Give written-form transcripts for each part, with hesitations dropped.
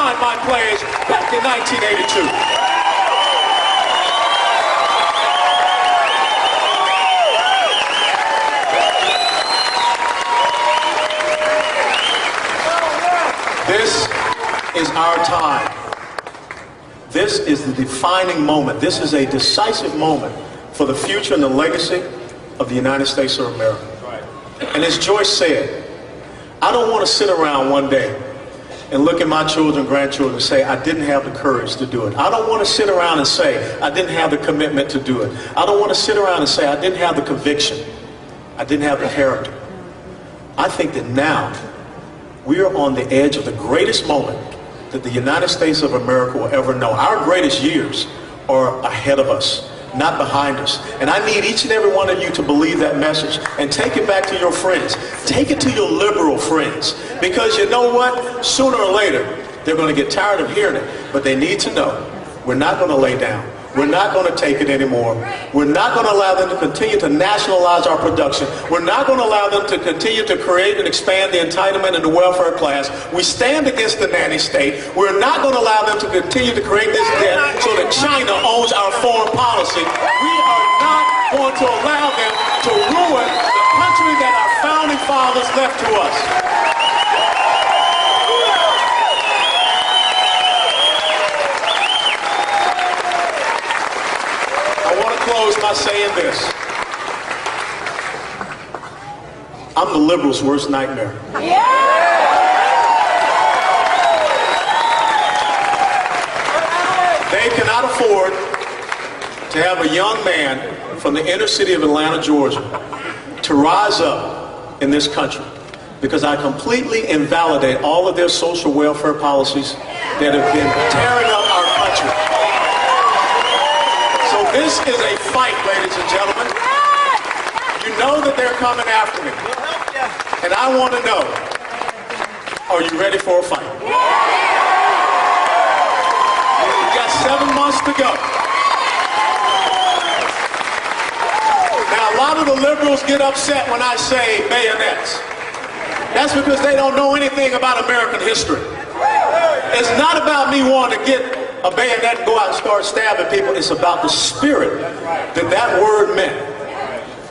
signed my pledge back in 1982. This is our time. This is the defining moment. This is a decisive moment for the future and the legacy of the United States of America. And as Joyce said, I don't want to sit around one day and look at my children, grandchildren and say, I didn't have the courage to do it. I don't want to sit around and say, I didn't have the commitment to do it. I don't want to sit around and say, I didn't have the conviction. I didn't have the character. I think that now we are on the edge of the greatest moment that the United States of America will ever know. Our greatest years are ahead of us, not behind us. And I need each and every one of you to believe that message and take it back to your friends. Take it to your liberal friends. Because you know what? Sooner or later, they're going to get tired of hearing it. But they need to know we're not going to lay down. We're not going to take it anymore. We're not going to allow them to continue to nationalize our production. We're not going to allow them to continue to create and expand the entitlement and the welfare class. We stand against the nanny state. We're not going to allow them to continue to create this debt so that China owns our foreign policy. We are not going to allow them to ruin the country that our founding fathers left to us. Close by saying this. I'm the liberals' worst nightmare. They cannot afford to have a young man from the inner city of Atlanta, Georgia, to rise up in this country because I completely invalidate all of their social welfare policies that have been tearing up our country. So this is a fight, ladies and gentlemen. You know that they're coming after me. And I want to know, are you ready for a fight? You've got 7 months to go. Now, a lot of the liberals get upset when I say bayonets. That's because they don't know anything about American history. It's not about me wanting to get a bayonet and go out and start stabbing people. It's about the spirit that that word meant.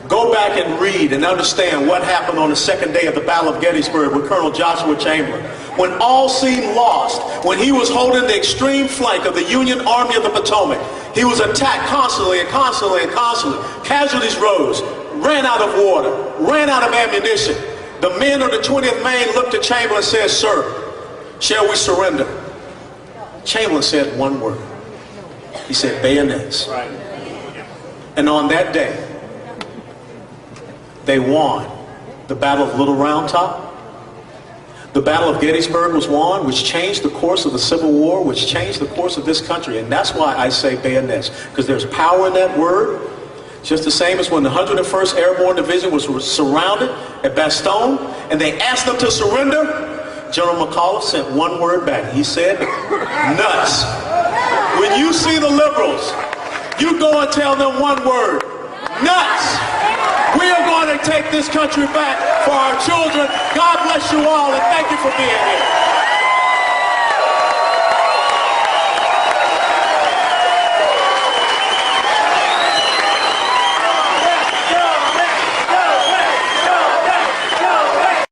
Go back and read and understand what happened on the second day of the Battle of Gettysburg with Colonel Joshua Chamberlain. When all seemed lost, when he was holding the extreme flank of the Union Army of the Potomac, he was attacked constantly and constantly and constantly. Casualties rose, ran out of water, ran out of ammunition. The men of the 20th Maine looked at Chamberlain and said, "Sir, shall we surrender?" Chamberlain said one word. He said, "Bayonets." And on that day, they won the Battle of Little Round Top. The Battle of Gettysburg was won, which changed the course of the Civil War, which changed the course of this country. And that's why I say bayonets, because there's power in that word. Just the same as when the 101st Airborne Division was surrounded at Bastogne, and they asked them to surrender. General McCullough sent one word back. He said, "Nuts." When you see the liberals, you go and tell them one word, nuts. We are going to take this country back for our children. God bless you all, and thank you for being here.